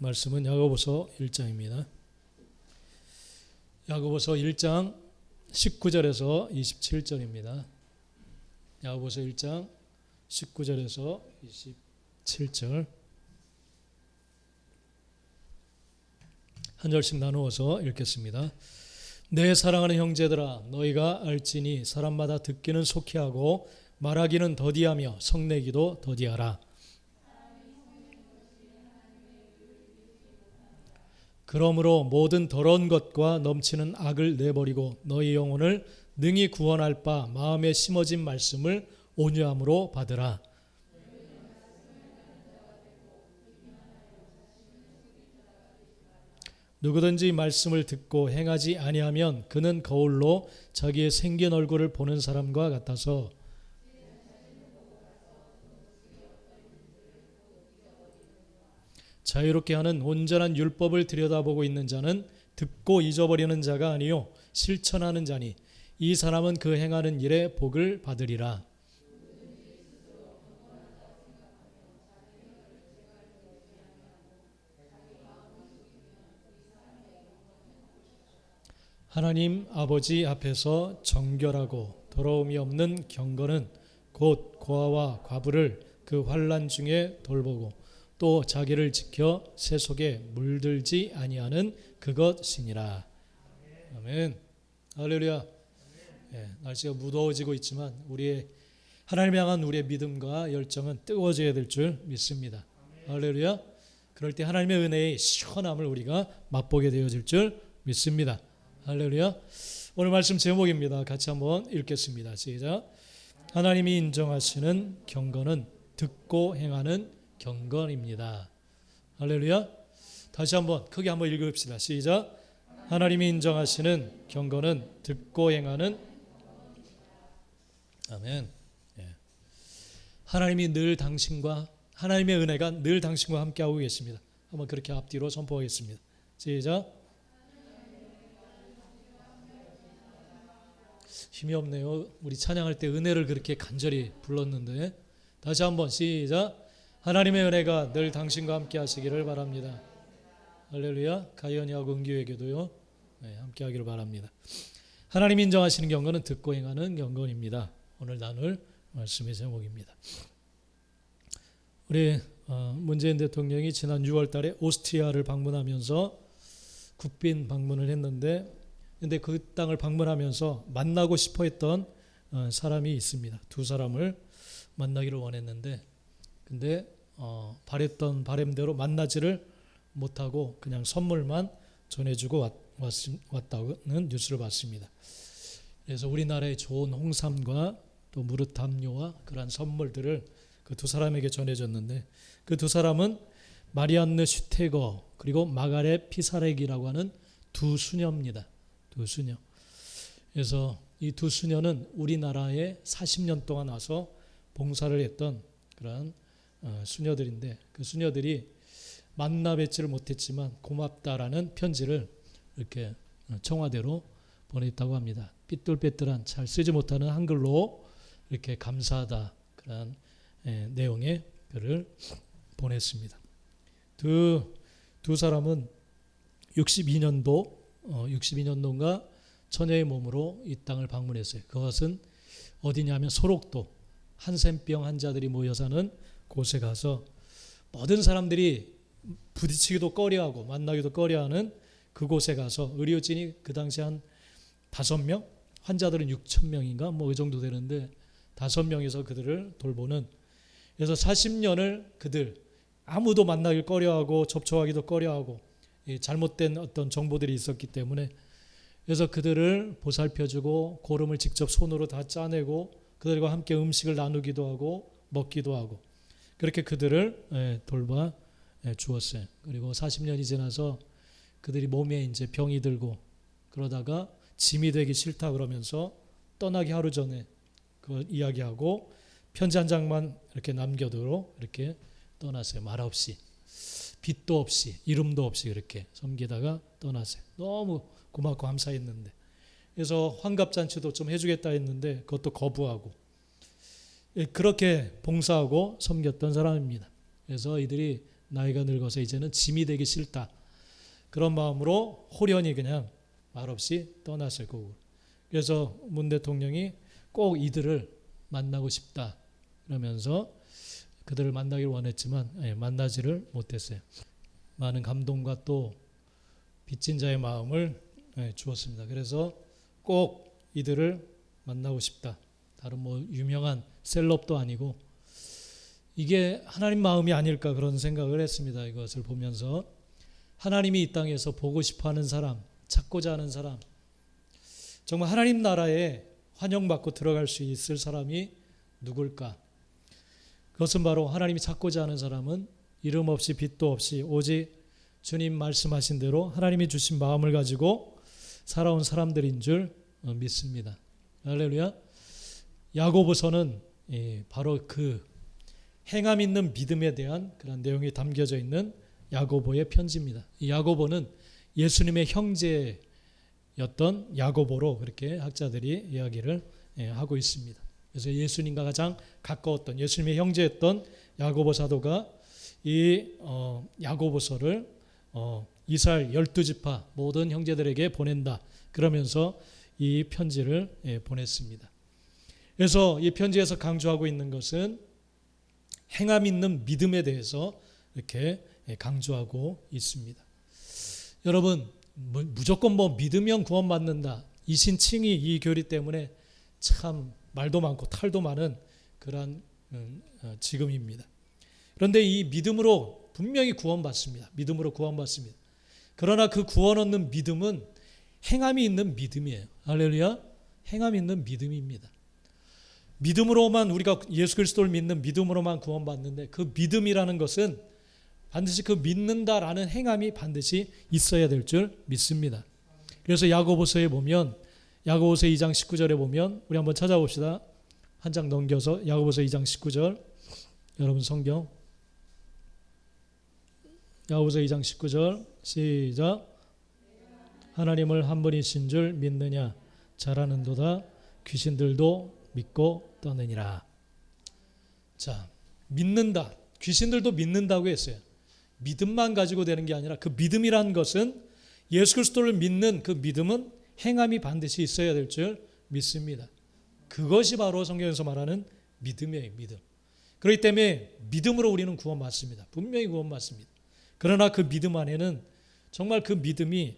말씀은 야고보서 1장입니다. 야고보서 1장 19절에서 27절입니다. 야고보서 1장 19절에서 27절 한 절씩 나누어서 읽겠습니다. 내 사랑하는 형제들아, 너희가 알지니 사람마다 듣기는 속히 하고 말하기는 더디하며 성내기도 더디하라. 그러므로 모든 더러운 것과 넘치는 악을 내버리고 너희 영혼을 능히 구원할 바 마음에 심어진 말씀을 온유함으로 받으라. 누구든지 말씀을 듣고 행하지 아니하면 그는 거울로 자기의 생긴 얼굴을 보는 사람과 같아서 자유롭게 하는 온전한 율법을 들여다보고 있는 자는 듣고 잊어버리는 자가 아니요 실천하는 자니 이 사람은 그 행하는 일에 복을 받으리라. 하나님 아버지 앞에서 정결하고 더러움이 없는 경건은 곧 고아와 과부를 그 환난 중에 돌보고 또 자기를 지켜 새 속에 물들지 아니하는 그것이니라. 아멘. 할렐루야. 네, 날씨가 무더워지고 있지만 우리의 하나님 향한 우리의 믿음과 열정은 뜨거워져야 될 줄 믿습니다. 할렐루야. 그럴 때 하나님의 은혜의 시원함을 우리가 맛보게 되어질 줄 믿습니다. 할렐루야. 오늘 말씀 제목입니다. 같이 한번 읽겠습니다. 시작. 하나님이 인정하시는 경건은 듣고 행하는 경건입니다. 할렐루야. 다시 한번 크게 한번 읽읍시다. 시작. 하나님이 인정하시는 경건은 듣고 행하는. 아멘. 예. 하나님이 늘 당신과 하나님의 은혜가 늘 당신과 함께하고 계십니다. 한번 그렇게 앞뒤로 선포하겠습니다. 시작. 힘이 없네요. 우리 찬양할 때 은혜를 그렇게 간절히 불렀는데 다시 한번 시작. 하나님의 은혜가 늘 당신과 함께 하시기를 바랍니다. 할렐루야. 가이언이하고 은규에게도요. 네, 함께 하기를 바랍니다. 하나님이 인정하시는 경건은 듣고 행하는 경건입니다. 오늘 나눌 말씀의 제목입니다. 우리 문재인 대통령이 지난 6월 달에 오스트리아를 방문하면서 국빈 방문을 했는데 근데 그 땅을 방문하면서 만나고 싶어 했던 사람이 있습니다. 두 사람을 만나기를 원했는데 근데 바랬던 바람대로 만나지를 못하고 그냥 선물만 전해주고 왔다는 뉴스를 봤습니다. 그래서 우리나라의 좋은 홍삼과 또 무릇담요와 그러한 선물들을 그 두 사람에게 전해줬는데 그 두 사람은 마리안느 슈테거 그리고 마가렛 피사렉이라고 하는 두 수녀입니다. 두 수녀. 그래서 이 두 수녀는 우리나라에 40년 동안 와서 봉사를 했던 그런 수녀들인데 그 수녀들이 만나 뵙지를 못했지만 고맙다라는 편지를 이렇게 청와대로 보냈다고 합니다. 삐뚤빼뚤한 잘 쓰지 못하는 한글로 이렇게 감사하다 그런 내용의 글을 보냈습니다. 두 사람은 62년도인가 처녀의 몸으로 이 땅을 방문했어요. 그것은 어디냐면 소록도 한센병 환자들이 모여 사는 곳에 가서 모든 사람들이 부딪히기도 꺼려하고 만나기도 꺼려하는 그곳에 가서 의료진이 그 당시 한 5명, 환자들은 6,000명인가 뭐 그 정도 되는데 5명에서 그들을 돌보는. 그래서 40년을 그들 아무도 만나길 꺼려하고 접촉하기도 꺼려하고 잘못된 어떤 정보들이 있었기 때문에 그래서 그들을 보살펴주고 고름을 직접 손으로 다 짜내고 그들과 함께 음식을 나누기도 하고 먹기도 하고 그렇게 그들을 돌봐 주었어요. 그리고 40년이 지나서 그들이 몸에 이제 병이 들고 그러다가 짐이 되기 싫다 그러면서 떠나기 하루 전에 그 이야기하고 편지 한 장만 이렇게 남겨두고 이렇게 떠났어요. 말 없이 빚도 없이 이름도 없이 그렇게 섬기다가 떠났어요. 너무 고맙고 감사했는데 그래서 환갑잔치도 좀 해주겠다 했는데 그것도 거부하고 그렇게 봉사하고 섬겼던 사람입니다. 그래서 이들이 나이가 늙어서 이제는 짐이 되기 싫다. 그런 마음으로 호련히 그냥 말없이 떠났을 거고. 그래서 문 대통령이 꼭 이들을 만나고 싶다 그러면서 그들을 만나기를 원했지만 만나지를 못했어요. 많은 감동과 또 빚진 자의 마음을 주었습니다. 그래서 꼭 이들을 만나고 싶다. 다른 뭐 유명한 셀럽도 아니고 이게 하나님 마음이 아닐까 그런 생각을 했습니다. 이것을 보면서 하나님이 이 땅에서 보고 싶어하는 사람, 찾고자 하는 사람, 정말 하나님 나라에 환영받고 들어갈 수 있을 사람이 누굴까? 그것은 바로 하나님이 찾고자 하는 사람은 이름 없이 빚도 없이 오직 주님 말씀하신 대로 하나님이 주신 마음을 가지고 살아온 사람들인 줄 믿습니다. 할렐루야. 야고보서는 바로 그 행함 있는 믿음에 대한 그런 내용이 담겨져 있는 야고보의 편지입니다. 이 야고보는 예수님의 형제였던 야고보로 그렇게 학자들이 이야기를 하고 있습니다. 그래서 예수님과 가장 가까웠던 예수님의 형제였던 야고보 사도가 이 야고보서를 이스라엘 12지파 모든 형제들에게 보낸다. 그러면서 이 편지를 보냈습니다. 그래서 이 편지에서 강조하고 있는 것은 행함 있는 믿음에 대해서 이렇게 강조하고 있습니다. 여러분 무조건 뭐 믿으면 구원받는다. 이신칭의 이 교리 때문에 참 말도 많고 탈도 많은 그런 지금입니다. 그런데 이 믿음으로 분명히 구원받습니다. 믿음으로 구원받습니다. 그러나 그 구원 얻는 믿음은 행함이 있는 믿음이에요. 할렐루야. 행함이 있는 믿음입니다. 믿음으로만 우리가 예수 그리스도를 믿는 믿음으로만 구원받는데 그 믿음이라는 것은 반드시 그 믿는다라는 행함이 반드시 있어야 될 줄 믿습니다. 그래서 야고보서에 보면 야고보서 2장 19절에 보면 우리 한번 찾아봅시다. 한 장 넘겨서 야고보서 2장 19절 여러분 성경 야고보서 2장 19절 시작. 하나님을 한 분이신 줄 믿느냐 잘하는도다 귀신들도 믿고 떠느니라. 자, 믿는다. 귀신들도 믿는다고 했어요. 믿음만 가지고 되는 게 아니라 그 믿음이란 것은 예수 그리스도를 믿는 그 믿음은 행함이 반드시 있어야 될 줄 믿습니다. 그것이 바로 성경에서 말하는 믿음이에요. 믿음. 그렇기 때문에 믿음으로 우리는 구원받습니다. 분명히 구원받습니다. 그러나 그 믿음 안에는 정말 그 믿음이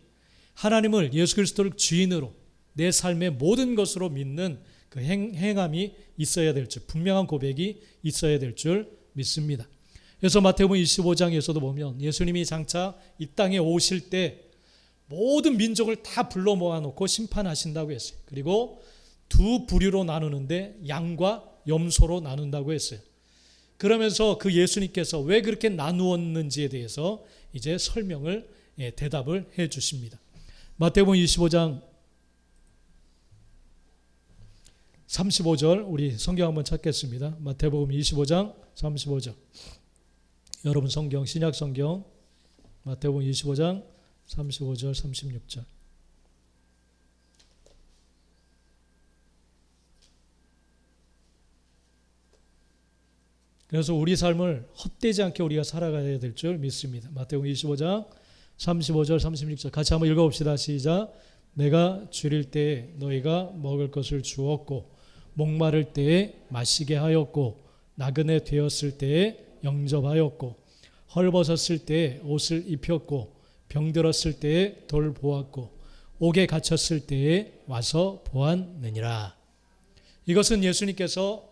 하나님을 예수 그리스도를 주인으로 내 삶의 모든 것으로 믿는 그 행함이 있어야 될 줄, 분명한 고백이 있어야 될 줄 믿습니다. 그래서 마태복음 25장에서도 보면 예수님이 장차 이 땅에 오실 때 모든 민족을 다 불러 모아놓고 심판하신다고 했어요. 그리고 두 부류로 나누는데 양과 염소로 나눈다고 했어요. 그러면서 그 예수님께서 왜 그렇게 나누었는지에 대해서 이제 설명을 대답을 해 주십니다. 마태복음 25장 35절 우리 성경 한번 찾겠습니다. 마태복음 25장 35절 여러분 성경 신약 성경 마태복음 25장 35절 36절 그래서 우리 삶을 헛되지 않게 우리가 살아가야 될 줄 믿습니다. 마태복음 25장 35절 36절 같이 한번 읽어봅시다. 시작. 내가 줄일 때에 너희가 먹을 것을 주었고 목마를 때에 마시게 하였고 나그네 되었을 때에 영접하였고 헐벗었을 때에 옷을 입혔고 병들었을 때에 돌보았고 옥에 갇혔을 때에 와서 보았느니라. 이것은 예수님께서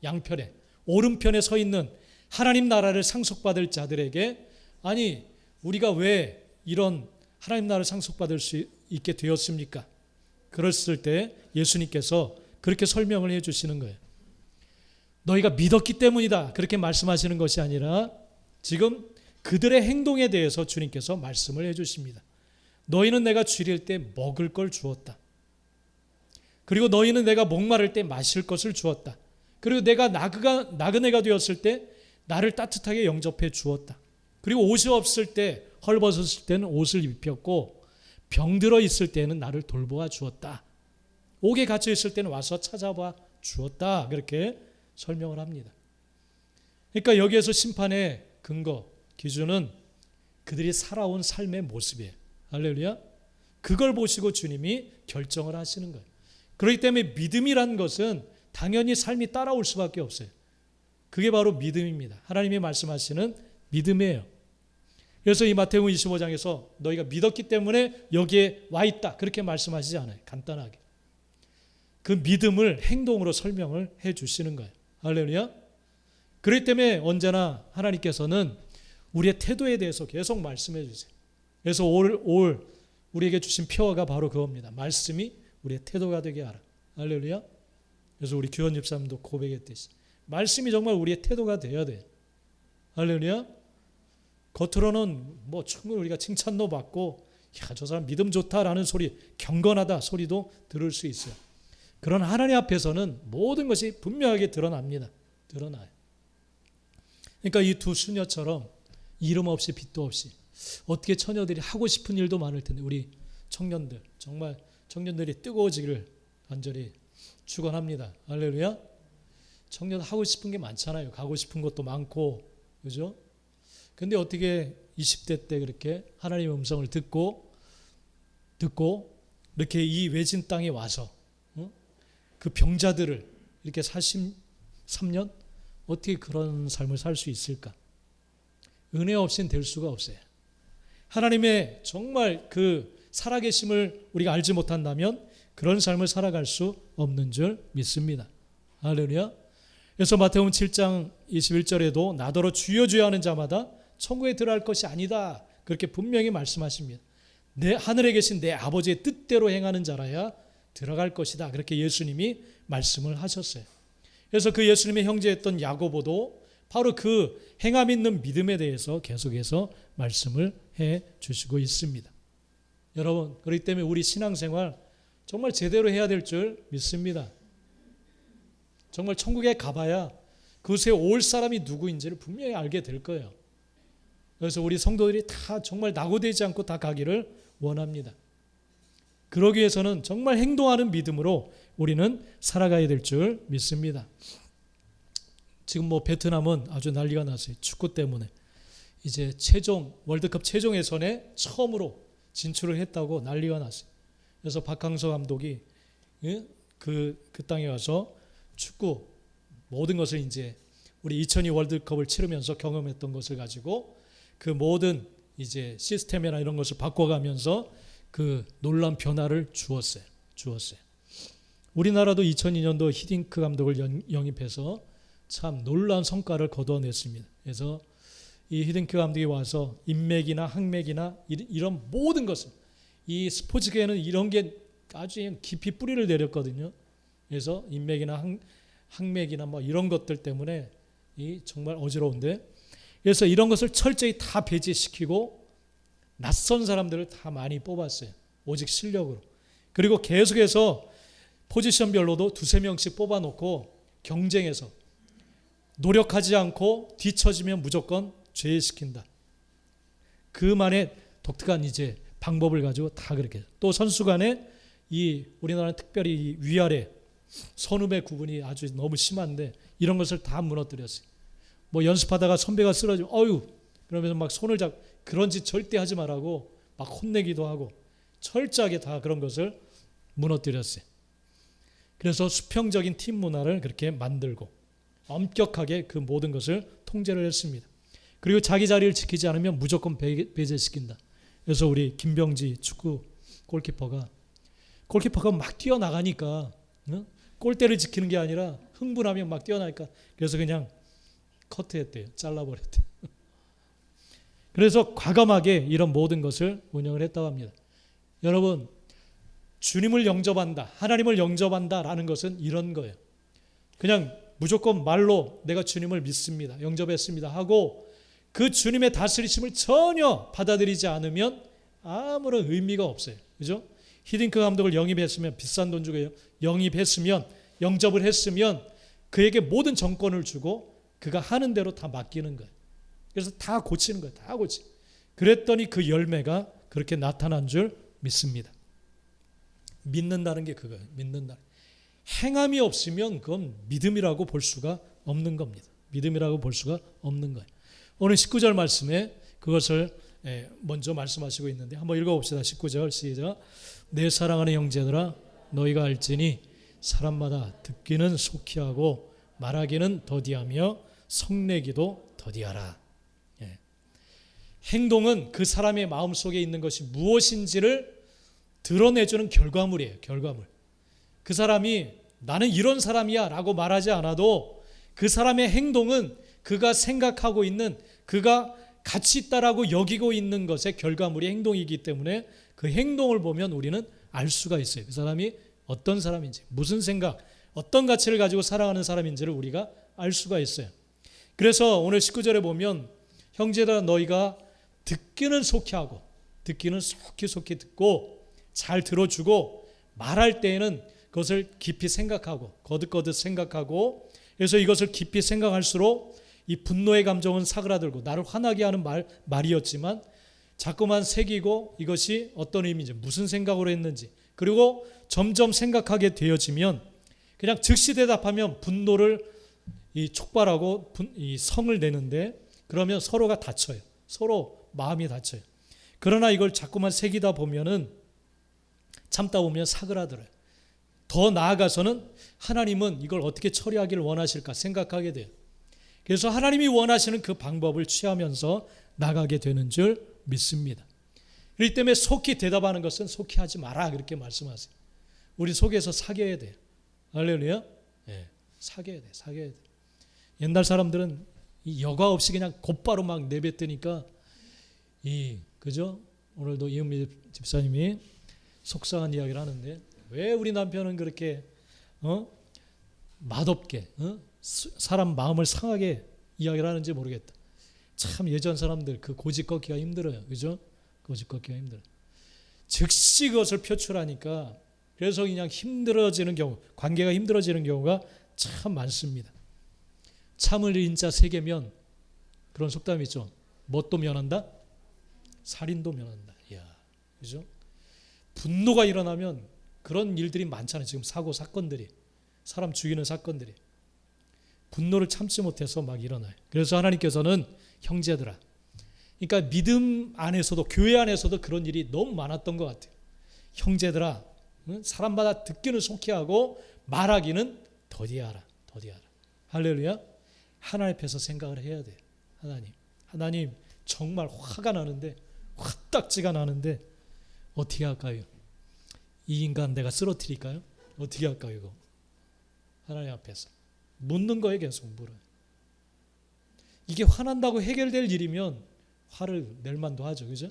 양편에 오른편에 서 있는 하나님 나라를 상속받을 자들에게 아니 우리가 왜 이런 하나님 나라를 상속받을 수 있게 되었습니까? 그랬을 때 예수님께서 그렇게 설명을 해 주시는 거예요. 너희가 믿었기 때문이다. 그렇게 말씀하시는 것이 아니라 지금 그들의 행동에 대해서 주님께서 말씀을 해 주십니다. 너희는 내가 줄일 때 먹을 걸 주었다. 그리고 너희는 내가 목마를 때 마실 것을 주었다. 그리고 내가 나그네가 되었을 때 나를 따뜻하게 영접해 주었다. 그리고 옷이 없을 때 헐벗었을 때는 옷을 입혔고 병들어 있을 때는 나를 돌보아 주었다. 옥에 갇혀 있을 때는 와서 찾아봐 주었다. 그렇게 설명을 합니다. 그러니까 여기에서 심판의 근거, 기준은 그들이 살아온 삶의 모습이에요. 할렐루야. 그걸 보시고 주님이 결정을 하시는 거예요. 그렇기 때문에 믿음이란 것은 당연히 삶이 따라올 수밖에 없어요. 그게 바로 믿음입니다. 하나님이 말씀하시는 믿음이에요. 그래서 이 마태복음 25장에서 너희가 믿었기 때문에 여기에 와 있다 그렇게 말씀하시지 않아요. 간단하게. 그 믿음을 행동으로 설명을 해 주시는 거예요. 할렐루야. 그렇기 때문에 언제나 하나님께서는 우리의 태도에 대해서 계속 말씀해 주세요. 그래서 올 우리에게 주신 표어가 바로 그겁니다. 말씀이 우리의 태도가 되게 하라. 할렐루야. 그래서 우리 규현 집사님도 고백했듯이 말씀이 정말 우리의 태도가 되어야 돼요. 할렐루야. 겉으로는 뭐 충분히 우리가 칭찬도 받고 야, 저 사람 믿음 좋다라는 소리, 경건하다 소리도 들을 수 있어요. 그런 하나님 앞에서는 모든 것이 분명하게 드러납니다. 드러나요. 그러니까 이 두 수녀처럼 이름 없이 빚도 없이 어떻게 처녀들이 하고 싶은 일도 많을 텐데 우리 청년들 정말 청년들이 뜨거워지기를 간절히 축원합니다. 할렐루야. 청년 하고 싶은 게 많잖아요. 가고 싶은 것도 많고 그죠? 근데 어떻게 20대 때 그렇게 하나님의 음성을 듣고 이렇게 이 외진 땅에 와서 그 병자들을 이렇게 43년 어떻게 그런 삶을 살 수 있을까? 은혜 없이는 될 수가 없어요. 하나님의 정말 그 살아계심을 우리가 알지 못한다면 그런 삶을 살아갈 수 없는 줄 믿습니다. 할렐루야. 그래서 마태복음 7장 21절에도 나더러 주여 주여 하는 자마다 천국에 들어갈 것이 아니다. 그렇게 분명히 말씀하십니다. 내 하늘에 계신 내 아버지의 뜻대로 행하는 자라야 들어갈 것이다. 그렇게 예수님이 말씀을 하셨어요. 그래서 그 예수님의 형제였던 야고보도 바로 그 행함 있는 믿음에 대해서 계속해서 말씀을 해 주시고 있습니다. 여러분, 그렇기 때문에 우리 신앙생활 정말 제대로 해야 될 줄 믿습니다. 정말 천국에 가봐야 그곳에 올 사람이 누구인지를 분명히 알게 될 거예요. 그래서 우리 성도들이 다 정말 낙오되지 않고 다 가기를 원합니다. 그러기 위해서는 정말 행동하는 믿음으로 우리는 살아가야 될 줄 믿습니다. 지금 뭐 베트남은 아주 난리가 났어요. 축구 때문에. 이제 월드컵 최종 예선에 처음으로 진출을 했다고 난리가 났어요. 그래서 박항서 감독이 그 땅에 가서 축구 모든 것을 이제 우리 2002 월드컵을 치르면서 경험했던 것을 가지고 그 모든 이제 시스템이나 이런 것을 바꿔가면서 그 놀라운 변화를 주었어요. 우리나라도 2002년도 히딩크 감독을 영입해서 참 놀라운 성과를 거둬냈습니다. 그래서 이 히딩크 감독이 와서 인맥이나 학맥이나 이런 모든 것을 이 스포츠계에는 이런 게 아주 깊이 뿌리를 내렸거든요. 그래서 인맥이나 학맥이나 뭐 이런 것들 때문에 이 정말 어지러운데 그래서 이런 것을 철저히 다 배제시키고 낯선 사람들을 다 많이 뽑았어요. 오직 실력으로. 그리고 계속해서 포지션별로도 두세 명씩 뽑아놓고 경쟁해서 노력하지 않고 뒤처지면 무조건 제외시킨다. 그만의 독특한 이제 방법을 가지고 다 그렇게. 또 선수 간에 이 우리나라는 특별히 위아래 선후배 구분이 아주 너무 심한데 이런 것을 다 무너뜨렸어요. 뭐 연습하다가 선배가 쓰러지면 어유 그러면서 막 손을 잡고 그런 짓 절대 하지 말라고 막 혼내기도 하고 철저하게 다 그런 것을 무너뜨렸어요. 그래서 수평적인 팀 문화를 그렇게 만들고 엄격하게 그 모든 것을 통제를 했습니다. 그리고 자기 자리를 지키지 않으면 무조건 배제시킨다. 그래서 우리 김병지 축구 골키퍼가 막 뛰어나가니까 골대를 지키는 게 아니라 흥분하면 막 뛰어나니까 그래서 그냥 커트했대요. 잘라버렸대요. 그래서 과감하게 이런 모든 것을 운영을 했다고 합니다. 여러분, 주님을 영접한다, 하나님을 영접한다라는 것은 이런 거예요. 그냥 무조건 말로 내가 주님을 믿습니다, 영접했습니다 하고 그 주님의 다스리심을 전혀 받아들이지 않으면 아무런 의미가 없어요. 그죠? 히딩크 감독을 영입했으면 비싼 돈 주고 영입했으면 영접을 했으면 그에게 모든 정권을 주고 그가 하는 대로 다 맡기는 거예요. 그래서 다 고치는 거예요. 다 고치. 그랬더니 그 열매가 그렇게 나타난 줄 믿습니다. 믿는다는 게 그거예요. 믿는다. 행함이 없으면 그건 믿음이라고 볼 수가 없는 겁니다. 믿음이라고 볼 수가 없는 거예요. 오늘 19절 말씀에 그것을 먼저 말씀하시고 있는데 한번 읽어봅시다. 19절 시작. 내 사랑하는 형제들아 너희가 알지니 사람마다 듣기는 속히 하고 말하기는 더디하며 성내기도 더디하라. 행동은 그 사람의 마음속에 있는 것이 무엇인지를 드러내주는 결과물이에요. 결과물. 그 사람이 나는 이런 사람이야 라고 말하지 않아도 그 사람의 행동은 그가 생각하고 있는, 그가 가치 있다라고 여기고 있는 것의 결과물이 행동이기 때문에 그 행동을 보면 우리는 알 수가 있어요. 그 사람이 어떤 사람인지, 무슨 생각, 어떤 가치를 가지고 살아가는 사람인지를 우리가 알 수가 있어요. 그래서 오늘 19절에 보면 형제들아 너희가 듣기는 속히 하고, 듣기는 속히 듣고 잘 들어주고 말할 때에는 그것을 깊이 생각하고 거듭거듭 생각하고, 그래서 이것을 깊이 생각할수록 이 분노의 감정은 사그라들고 나를 화나게 하는 말이었지만 자꾸만 새기고 이것이 어떤 의미인지, 무슨 생각으로 했는지, 그리고 점점 생각하게 되어지면 그냥 즉시 대답하면 분노를 촉발하고 이 성을 내는데, 그러면 서로가 다쳐요. 서로 마음이 다쳐요. 그러나 이걸 자꾸만 새기다 보면은, 참다 보면 사그라들어요. 더 나아가서는 하나님은 이걸 어떻게 처리하기를 원하실까 생각하게 돼요. 그래서 하나님이 원하시는 그 방법을 취하면서 나가게 되는 줄 믿습니다. 그렇기 때문에 속히 대답하는 것은 속히 하지 마라 그렇게 말씀하세요. 우리 속에서 사겨야 돼요. 할렐루야. 사겨야 돼. 사겨야 돼. 옛날 사람들은 이 여과 없이 그냥 곧바로 막 내뱉으니까 그죠? 오늘도 이은미 집사님이 속상한 이야기를 하는데, 왜 우리 남편은 그렇게 맛없게 사람 마음을 상하게 이야기를 하는지 모르겠다. 참 예전 사람들 그 고집 꺾기가 힘들어요. 그죠? 고집 꺾기가 힘들어요. 즉시 그것을 표출하니까 그래서 그냥 힘들어지는 경우, 관계가 힘들어지는 경우가 참 많습니다. 참을 인자 세계면 그런 속담이 있죠. 뭣도 면한다? 살인도 면한다. 이야, 그죠? 분노가 일어나면 그런 일들이 많잖아요. 지금 사고 사건들이, 사람 죽이는 사건들이 분노를 참지 못해서 막 일어나요. 그래서 하나님께서는 형제들아, 그러니까 믿음 안에서도, 교회 안에서도 그런 일이 너무 많았던 것 같아요. 형제들아, 사람마다 듣기는 속히 하고 말하기는 더디하라. 더디하라. 할렐루야. 하나님 앞에서 생각을 해야 돼요. 하나님 정말 화가 나는데, 화딱지가 나는데 어떻게 할까요? 이 인간 내가 쓰러뜨릴까요? 어떻게 할까요? 이거 하나님 앞에서 묻는 거예요. 계속 물어요. 이게 화난다고 해결될 일이면 화를 낼 만도 하죠. 그죠?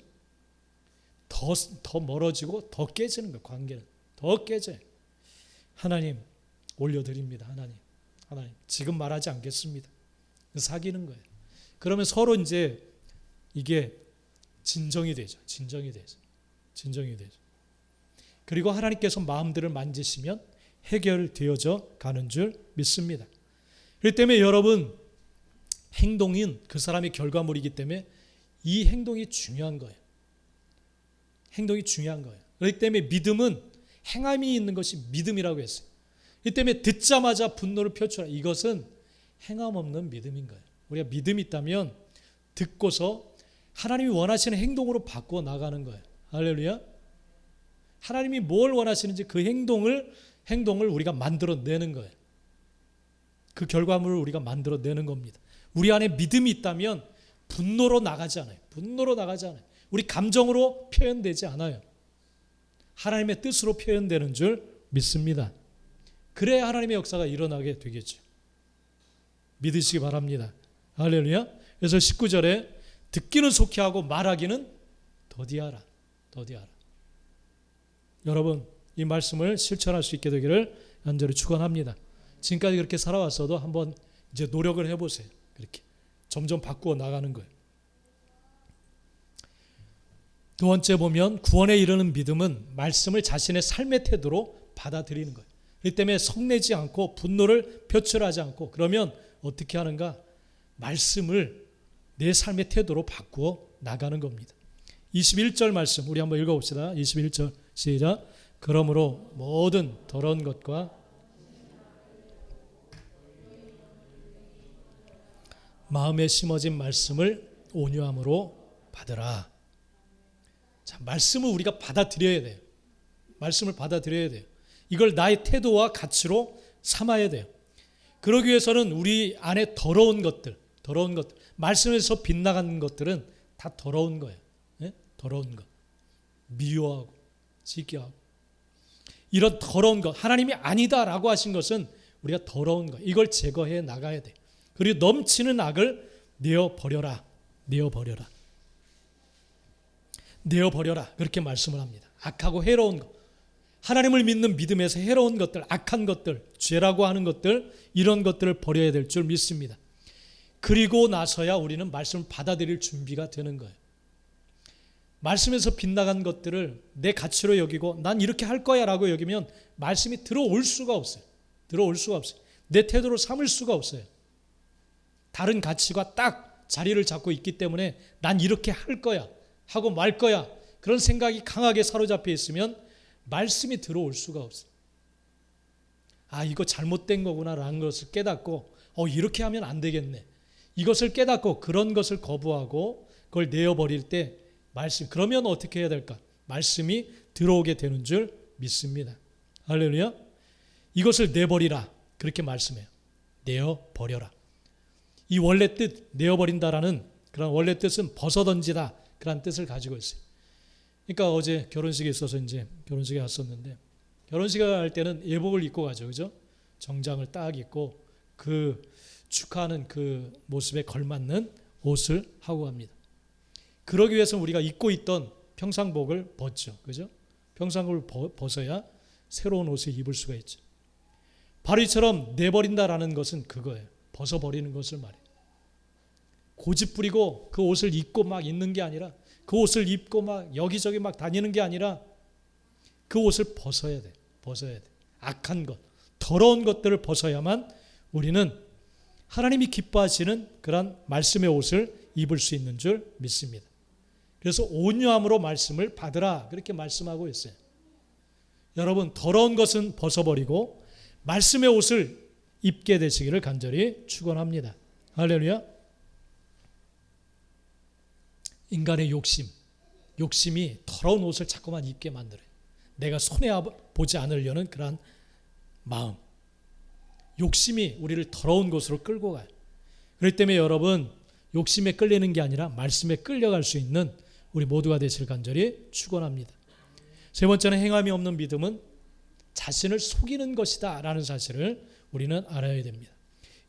더 멀어지고 더 깨지는 거예요. 관계는 더 깨져요. 하나님 올려드립니다. 하나님 지금 말하지 않겠습니다. 사귀는 거예요. 그러면 서로 이제 이게 진정이 되죠. 진정이 되죠. 그리고 하나님께서 마음들을 만지시면 해결되어져 가는 줄 믿습니다. 그렇기 때문에 여러분, 행동은 그 사람의 결과물이기 때문에 이 행동이 중요한 거예요. 행동이 중요한 거예요. 그렇기 때문에 믿음은 행함이 있는 것이 믿음이라고 했어요. 그렇기 때문에 듣자마자 분노를 표출하, 이것은 행함 없는 믿음인 거예요. 우리가 믿음이 있다면 듣고서 하나님이 원하시는 행동으로 바꾸어 나가는 거예요. 할렐루야. 하나님이 뭘 원하시는지 그 행동을 우리가 만들어내는 거예요. 그 결과물을 우리가 만들어내는 겁니다. 우리 안에 믿음이 있다면 분노로 나가지 않아요. 우리 감정으로 표현되지 않아요. 하나님의 뜻으로 표현되는 줄 믿습니다. 그래야 하나님의 역사가 일어나게 되겠죠. 믿으시기 바랍니다. 할렐루야. 그래서 19절에 듣기는 속히 하고 말하기는 더디하라. 여러분, 이 말씀을 실천할 수 있게 되기를 간절히 축원합니다. 지금까지 그렇게 살아왔어도 한번 이제 노력을 해보세요. 그렇게 점점 바꾸어 나가는 거예요. 두 번째 보면 구원에 이르는 믿음은 말씀을 자신의 삶의 태도로 받아들이는 거예요. 그렇기 때문에 성내지 않고 분노를 표출하지 않고, 그러면 어떻게 하는가? 말씀을 내 삶의 태도로 바꾸어 나가는 겁니다. 21절 말씀 우리 한번 읽어봅시다. 21절 시작. 그러므로 모든 더러운 것과 마음에 심어진 말씀을 온유함으로 받으라. 자, 말씀을 우리가 받아들여야 돼요. 말씀을 받아들여야 돼요. 이걸 나의 태도와 가치로 삼아야 돼요. 그러기 위해서는 우리 안에 더러운 것들, 말씀에서 빗나간 것들은 다 더러운 거예요. 네? 더러운 것. 미워하고 지기하고 이런 더러운 것, 하나님이 아니다라고 하신 것은 우리가 더러운 것, 이걸 제거해 나가야 돼요. 그리고 넘치는 악을 내어버려라. 그렇게 말씀을 합니다. 악하고 해로운 것, 하나님을 믿는 믿음에서 해로운 것들, 악한 것들, 죄라고 하는 것들, 이런 것들을 버려야 될 줄 믿습니다. 그리고 나서야 우리는 말씀을 받아들일 준비가 되는 거예요. 말씀에서 빗나간 것들을 내 가치로 여기고 난 이렇게 할 거야 라고 여기면 말씀이 들어올 수가 없어요. 내 태도로 삼을 수가 없어요. 다른 가치가 딱 자리를 잡고 있기 때문에 난 이렇게 할 거야 하고 말 거야, 그런 생각이 강하게 사로잡혀 있으면 말씀이 들어올 수가 없어요. 아, 이거 잘못된 거구나 라는 것을 깨닫고 이렇게 하면 안 되겠네, 이것을 깨닫고 그런 것을 거부하고 그걸 내어버릴 때 말씀, 그러면 어떻게 해야 될까? 말씀이 들어오게 되는 줄 믿습니다. 할렐루야. 이것을 내버리라, 그렇게 말씀해요. 내어버려라. 이 원래 뜻, 내어버린다라는 그런 원래 뜻은 벗어던지다, 그런 뜻을 가지고 있어요. 그러니까 어제 결혼식에 있어서 이제 결혼식에 갔었는데, 결혼식에 갈 때는 예복을 입고 가죠, 그죠? 정장을 딱 입고 그 축하하는 그 모습에 걸맞는 옷을 하고 갑니다. 그러기 위해서 우리가 입고 있던 평상복을 벗죠, 그죠? 평상복을 벗어야 새로운 옷을 입을 수가 있죠. 바로 이처럼 내버린다라는 것은 그거예요. 벗어버리는 것을 말해요. 고집 부리고 그 옷을 입고 막 있는 게 아니라, 그 옷을 입고 막 여기저기 막 다니는 게 아니라 그 옷을 벗어야 돼. 악한 것, 더러운 것들을 벗어야만 우리는 하나님이 기뻐하시는 그런 말씀의 옷을 입을 수 있는 줄 믿습니다. 그래서 온유함으로 말씀을 받으라, 그렇게 말씀하고 있어요. 여러분, 더러운 것은 벗어버리고 말씀의 옷을 입게 되시기를 간절히 축원합니다. 할렐루야. 인간의 욕심이 더러운 옷을 자꾸만 입게 만들어요. 내가 손해보지 않으려는 그런 마음, 욕심이 우리를 더러운 곳으로 끌고 가요. 그렇기 때문에 여러분, 욕심에 끌리는 게 아니라 말씀에 끌려갈 수 있는 우리 모두가 되실 간절히 축원합니다. 세 번째는 행함이 없는 믿음은 자신을 속이는 것이다 라는 사실을 우리는 알아야 됩니다.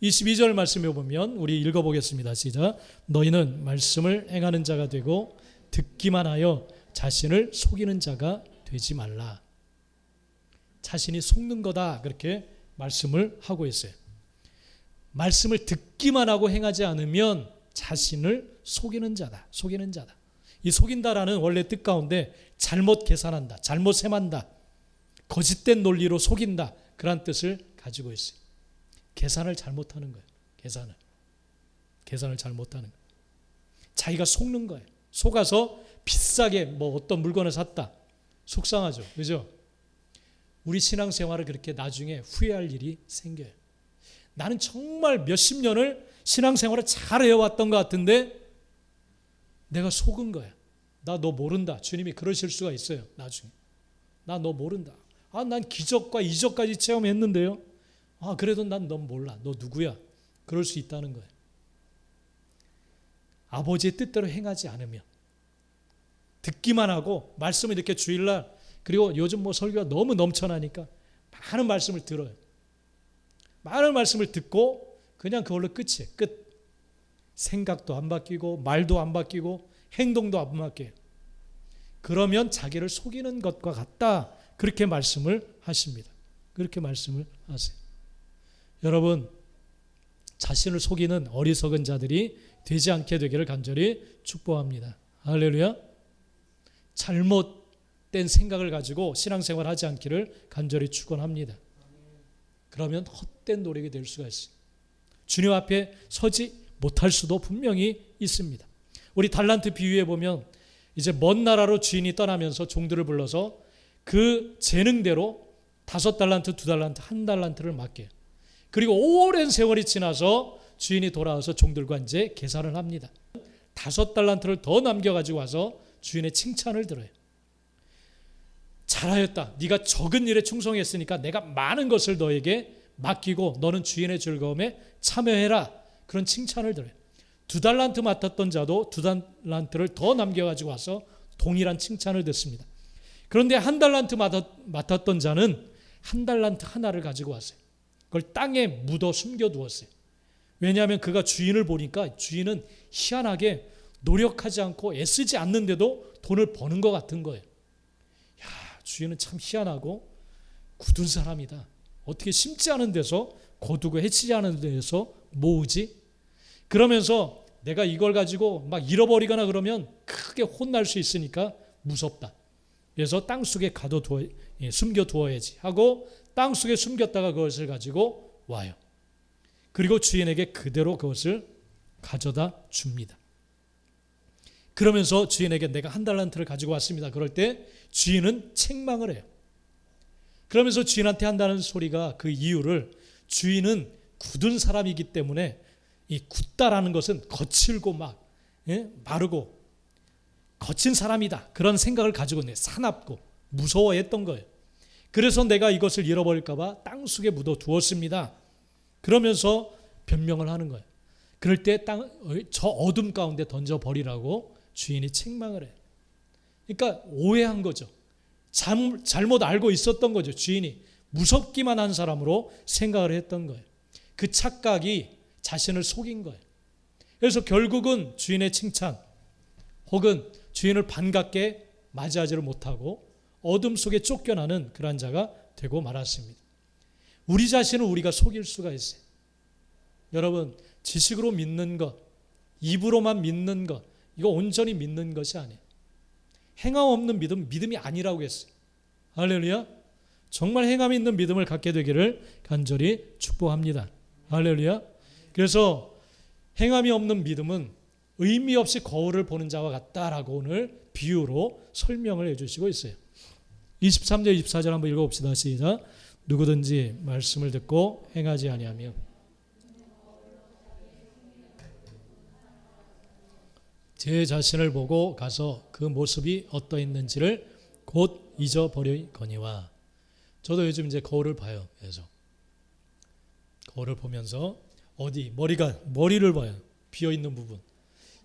22절 말씀에 보면 우리 읽어보겠습니다. 시작. 너희는 말씀을 행하는 자가 되고 듣기만 하여 자신을 속이는 자가 되지 말라. 자신이 속는 거다, 그렇게 말씀을 하고 있어요. 말씀을 듣기만 하고 행하지 않으면 자신을 속이는 자다. 이 속인다라는 원래 뜻 가운데 잘못 계산한다, 잘못 셈한다, 거짓된 논리로 속인다, 그런 뜻을 가지고 있어요. 계산을 잘못하는 거예요. 계산을 잘못하는 거예요. 자기가 속는 거예요. 속아서 비싸게 뭐 어떤 물건을 샀다. 속상하죠, 그죠? 우리 신앙생활을 그렇게 나중에 후회할 일이 생겨요. 나는 정말 몇십 년을 신앙생활을 잘 해왔던 것 같은데 내가 속은 거야. 나 너 모른다. 주님이 그러실 수가 있어요, 나중에. 나 너 모른다. 난 기적과 이적까지 체험했는데요. 그래도 난 너 몰라. 너 누구야? 그럴 수 있다는 거예요. 아버지의 뜻대로 행하지 않으면, 듣기만 하고 말씀을 이렇게 주일날, 그리고 요즘 뭐 설교가 너무 넘쳐나니까 많은 말씀을 들어요. 많은 말씀을 듣고 그냥 그걸로 끝이에요. 끝. 생각도 안 바뀌고 말도 안 바뀌고 행동도 안 바뀌어요. 그러면 자기를 속이는 것과 같다, 그렇게 말씀을 하십니다. 그렇게 말씀을 하세요. 여러분, 자신을 속이는 어리석은 자들이 되지 않게 되기를 간절히 축복합니다. 할렐루야. 잘못된 생각을 가지고 신앙생활 하지 않기를 간절히 축원합니다. 그러면 헛된 노력이 될 수가 있어요. 주님 앞에 서지 못할 수도 분명히 있습니다. 우리 달란트 비유에 보면 이제 먼 나라로 주인이 떠나면서 종들을 불러서 그 재능대로 5달란트, 2달란트, 1달란트를 맡겨요. 그리고 오랜 세월이 지나서 주인이 돌아와서 종들과 이제 계산을 합니다. 5달란트를 더 남겨가지고 와서 주인의 칭찬을 들어요. 잘하였다. 네가 적은 일에 충성했으니까 내가 많은 것을 너에게 맡기고 너는 주인의 즐거움에 참여해라. 그런 칭찬을 들어요. 2달란트 맡았던 자도 2달란트를 더 남겨가지고 와서 동일한 칭찬을 듣습니다. 그런데 1달란트 맡았던 자는 1달란트 하나를 가지고 왔어요. 그걸 땅에 묻어 숨겨두었어요. 왜냐하면 그가 주인을 보니까 주인은 희한하게 노력하지 않고 애쓰지 않는데도 돈을 버는 것 같은 거예요. 야, 주인은 참 희한하고 굳은 사람이다. 어떻게 심지 않은 데서 거두고 해치지 않은 데서 모으지? 그러면서 내가 이걸 가지고 막 잃어버리거나 그러면 크게 혼날 수 있으니까 무섭다. 그래서 땅속에 숨겨두어야지 하고 땅속에 숨겼다가 그것을 가지고 와요. 그리고 주인에게 그대로 그것을 가져다 줍니다. 그러면서 주인에게 내가 1달란트를 가지고 왔습니다. 그럴 때 주인은 책망을 해요. 그러면서 주인한테 한다는 소리가 그 이유를 주인은 굳은 사람이기 때문에 이 굳다라는 것은 거칠고 막 마르고 거친 사람이다. 그런 생각을 가지고 있네. 사납고 무서워했던 거예요. 그래서 내가 이것을 잃어버릴까 봐 땅속에 묻어 두었습니다. 그러면서 변명을 하는 거예요. 그럴 때 저 어둠 가운데 던져버리라고 주인이 책망을 해요. 그러니까 오해한 거죠. 잘못 알고 있었던 거죠. 주인이 무섭기만 한 사람으로 생각을 했던 거예요. 그 착각이 자신을 속인 거예요. 그래서 결국은 주인의 칭찬 혹은 주인을 반갑게 맞이하지를 못하고 어둠 속에 쫓겨나는 그런 자가 되고 말았습니다. 우리 자신을 우리가 속일 수가 있어요. 여러분, 지식으로 믿는 것, 입으로만 믿는 것, 이거 온전히 믿는 것이 아니에요. 행함 없는 믿음, 믿음이 아니라고 했어요. 할렐루야. 정말 행함 있는 믿음을 갖게 되기를 간절히 축복합니다. 할렐루야. 그래서 행함이 없는 믿음은 의미 없이 거울을 보는 자와 같다라고 오늘 비유로 설명을 해주시고 있어요. 23절 24절 한번 읽어봅시다. 시작. 누구든지 말씀을 듣고 행하지 아니하며 제 자신을 보고 가서 그 모습이 어떠했는지를 곧 잊어버리거니와. 저도 요즘 이제 거울을 봐요. 그래서 거울을 보면서 머리를 봐요. 비어있는 부분.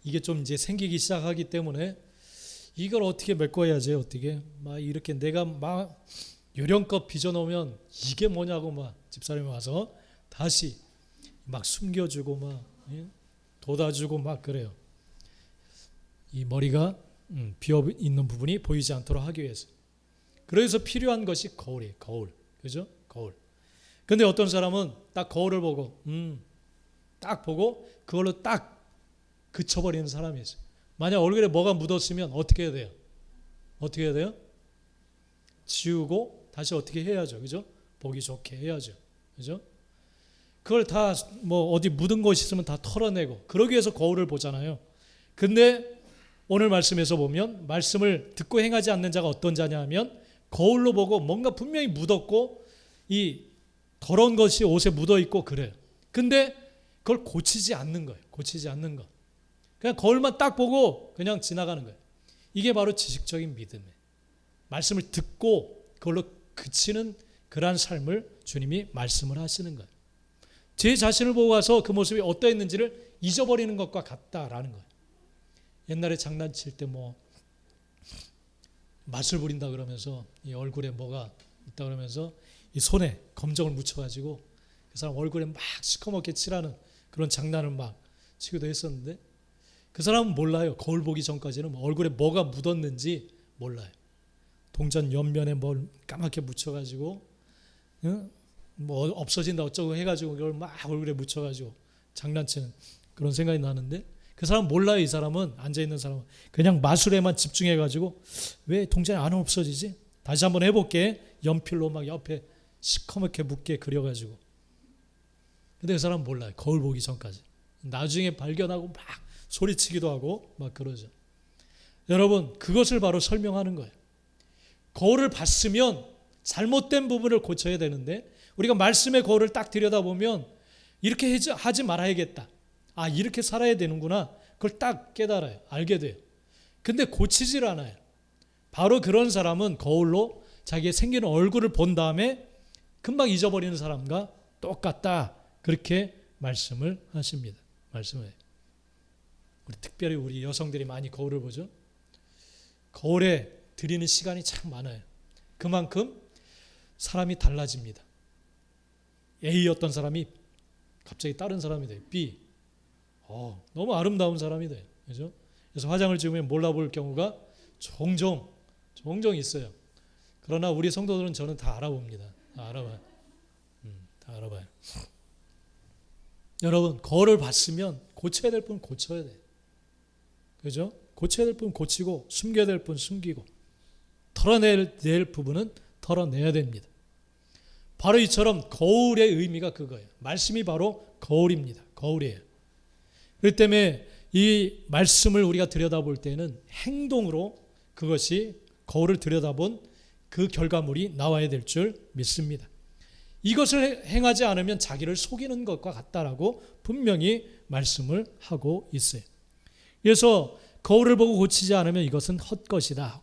이게 좀 이제 생기기 시작하기 때문에 이걸 어떻게 메꿔야지, 어떻게 막 이렇게 내가 막 요령껏 빚어놓으면 이게 뭐냐고 막 집사람이 와서 다시 막 숨겨주고 막 돋아주고 막 그래요. 이 머리가 비어 있는 부분이 보이지 않도록 하기 위해서. 그래서 필요한 것이 거울이에요. 거울. 그죠? 거울. 근데 어떤 사람은 딱 거울을 보고 딱 보고 그걸로 딱 그쳐버리는 사람이 있어요. 만약 얼굴에 뭐가 묻었으면 어떻게 해야 돼요? 어떻게 해야 돼요? 지우고 다시 어떻게 해야죠. 그죠? 보기 좋게 해야죠. 그죠? 그걸 다 뭐 어디 묻은 것이 있으면 다 털어내고 그러기 위해서 거울을 보잖아요. 근데 오늘 말씀에서 보면 말씀을 듣고 행하지 않는 자가 어떤 자냐 하면 거울로 보고 뭔가 분명히 묻었고 이 더러운 것이 옷에 묻어 있고 그래요. 근데 그걸 고치지 않는 거예요. 고치지 않는 것. 그냥 거울만 딱 보고 그냥 지나가는 거예요. 이게 바로 지식적인 믿음이에요. 말씀을 듣고 그걸로 그치는 그러한 삶을 주님이 말씀을 하시는 거예요. 제 자신을 보고 가서 그 모습이 어떠했는지를 잊어버리는 것과 같다라는 거예요. 옛날에 장난칠 때 뭐 맛을 부린다 그러면서 이 얼굴에 뭐가 있다 그러면서 이 손에 검정을 묻혀가지고 그 사람 얼굴에 막 시커멓게 칠하는 그런 장난을 막 치기도 했었는데 그 사람은 몰라요. 거울 보기 전까지는 얼굴에 뭐가 묻었는지 몰라요. 동전 옆면에 뭘 까맣게 묻혀가지고 뭐 없어진다 어쩌고 해가지고 그걸 막 얼굴에 묻혀가지고 장난치는 그런 생각이 나는데 그 사람 몰라요. 이 사람은 앉아있는 사람은 그냥 마술에만 집중해가지고 왜 동전이 안 없어지지? 다시 한번 해볼게. 연필로 막 옆에 시커멓게 묻게 그려가지고. 근데 그 사람은 몰라요. 거울 보기 전까지. 나중에 발견하고 막 소리치기도 하고 막 그러죠. 여러분, 그것을 바로 설명하는 거예요. 거울을 봤으면 잘못된 부분을 고쳐야 되는데 우리가 말씀의 거울을 딱 들여다보면 이렇게 하지 말아야겠다. 아, 이렇게 살아야 되는구나. 그걸 딱 깨달아요. 알게 돼요. 근데 고치질 않아요. 바로 그런 사람은 거울로 자기의 생기는 얼굴을 본 다음에 금방 잊어버리는 사람과 똑같다. 그렇게 말씀을 하십니다. 말씀을. 특별히 우리 여성들이 많이 거울을 보죠. 거울에 들이는 시간이 참 많아요. 그만큼 사람이 달라집니다. A였던 사람이 갑자기 다른 사람이 돼요. B. 너무 아름다운 사람이 돼요. 그죠? 그래서 화장을 지우면 몰라볼 경우가 종종 있어요. 그러나 우리 성도들은 저는 다 알아봅니다. 다 알아봐요. 다 알아봐요. 여러분, 거울을 봤으면 고쳐야 될 분 고쳐야 돼요. 그죠? 고쳐야 될 분 고치고 숨겨야 될 분 숨기고 털어내야 될 부분은 털어내야 됩니다. 바로 이처럼 거울의 의미가 그거예요. 말씀이 바로 거울입니다. 거울이에요. 그렇기 때문에 이 말씀을 우리가 들여다볼 때는 행동으로 그것이 거울을 들여다본 그 결과물이 나와야 될 줄 믿습니다. 이것을 행하지 않으면 자기를 속이는 것과 같다라고 분명히 말씀을 하고 있어요. 그래서 거울을 보고 고치지 않으면 이것은 헛것이다.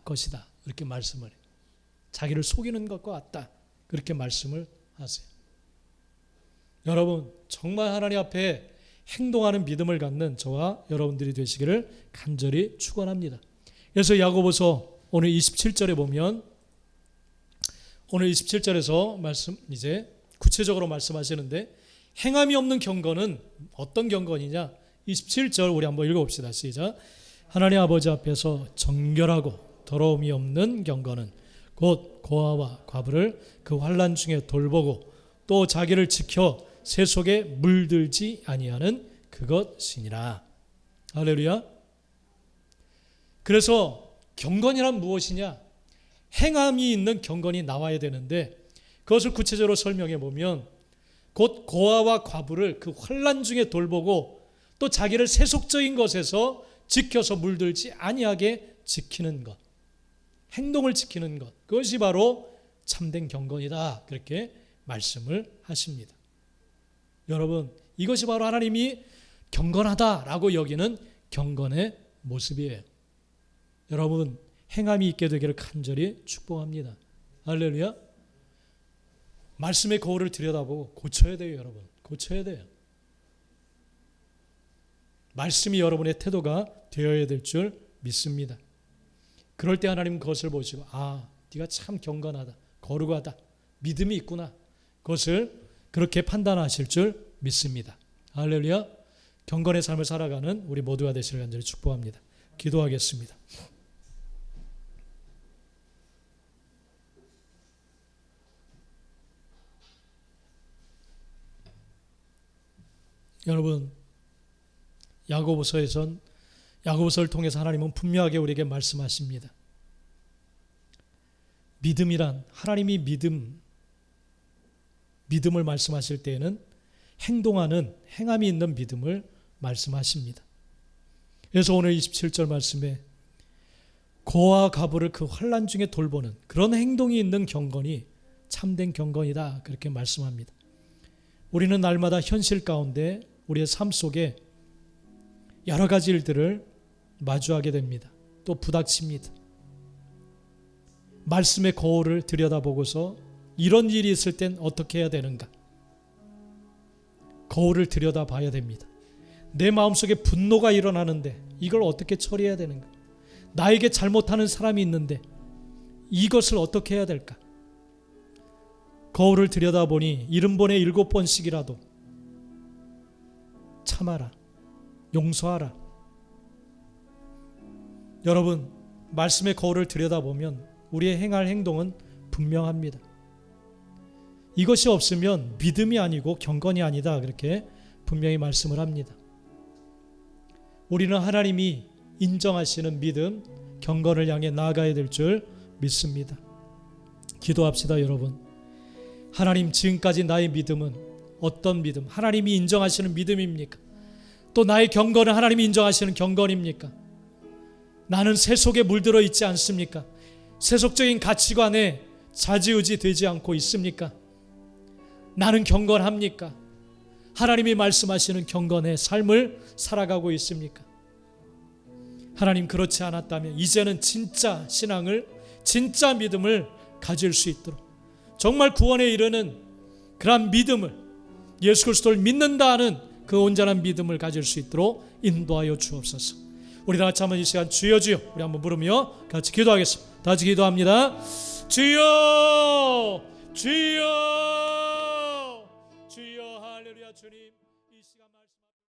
이렇게 말씀을 해요. 자기를 속이는 것과 같다. 그렇게 말씀을 하세요. 여러분, 정말 하나님 앞에 행동하는 믿음을 갖는 저와 여러분들이 되시기를 간절히 축원합니다. 그래서 야고보서 오늘 27절에 보면 오늘 27절에서 말씀 이제 구체적으로 말씀하시는데 행함이 없는 경건은 어떤 경건이냐? 27절 우리 한번 읽어봅시다. 시작. 하나님 아버지 앞에서 정결하고 더러움이 없는 경건은 곧 고아와 과부를 그 환난 중에 돌보고 또 자기를 지켜 새 속에 물들지 아니하는 그것이니라. 할렐루야. 그래서 경건이란 무엇이냐? 행함이 있는 경건이 나와야 되는데 그것을 구체적으로 설명해 보면 곧 고아와 과부를 그 환난 중에 돌보고 또 자기를 세속적인 것에서 지켜서 물들지 아니하게 지키는 것, 행동을 지키는 것, 그것이 바로 참된 경건이다. 그렇게 말씀을 하십니다. 여러분, 이것이 바로 하나님이 경건하다라고 여기는 경건의 모습이에요. 여러분, 행함이 있게 되기를 간절히 축복합니다. 할렐루야. 말씀의 거울을 들여다보고 고쳐야 돼요. 여러분, 고쳐야 돼요. 말씀이 여러분의 태도가 되어야 될 줄 믿습니다. 그럴 때 하나님 그것을 보시고 네가 참 경건하다, 거룩하다, 믿음이 있구나. 그것을 그렇게 판단하실 줄 믿습니다. 할렐루야. 경건의 삶을 살아가는 우리 모두가 되시길 간절히 축복합니다. 기도하겠습니다. 여러분, 야고보서를 통해서 하나님은 분명하게 우리에게 말씀하십니다. 믿음이란 하나님이 믿음을 말씀하실 때에는 행동하는 행함이 있는 믿음을 말씀하십니다. 그래서 오늘 27절 말씀에 고아 과부를 그 환난 중에 돌보는 그런 행동이 있는 경건이 참된 경건이다. 그렇게 말씀합니다. 우리는 날마다 현실 가운데 우리의 삶 속에 여러 가지 일들을 마주하게 됩니다. 또 부닥칩니다. 말씀의 거울을 들여다보고서 이런 일이 있을 땐 어떻게 해야 되는가? 거울을 들여다봐야 됩니다. 내 마음속에 분노가 일어나는데 이걸 어떻게 처리해야 되는가? 나에게 잘못하는 사람이 있는데 이것을 어떻게 해야 될까? 거울을 들여다보니 70번에 7번씩이라도 참아라. 용서하라. 여러분, 말씀의 거울을 들여다보면 우리의 행할 행동은 분명합니다. 이것이 없으면 믿음이 아니고 경건이 아니다. 그렇게 분명히 말씀을 합니다. 우리는 하나님이 인정하시는 믿음, 경건을 향해 나아가야 될 줄 믿습니다. 기도합시다. 여러분, 하나님, 지금까지 나의 믿음은 어떤 믿음, 하나님이 인정하시는 믿음입니까? 또 나의 경건은 하나님이 인정하시는 경건입니까? 나는 세속에 물들어 있지 않습니까? 세속적인 가치관에 좌지우지 되지 않고 있습니까? 나는 경건합니까? 하나님이 말씀하시는 경건의 삶을 살아가고 있습니까? 하나님 그렇지 않았다면 이제는 진짜 신앙을, 진짜 믿음을 가질 수 있도록 정말 구원에 이르는 그러한 믿음을, 예수 그리스도를 믿는다 하는 그 온전한 믿음을 가질 수 있도록 인도하여 주옵소서. 우리 다 같이 한번 이 시간 주여 주여 우리 한번 부르며 같이 기도하겠습니다. 다 같이 기도합니다. 주여 주여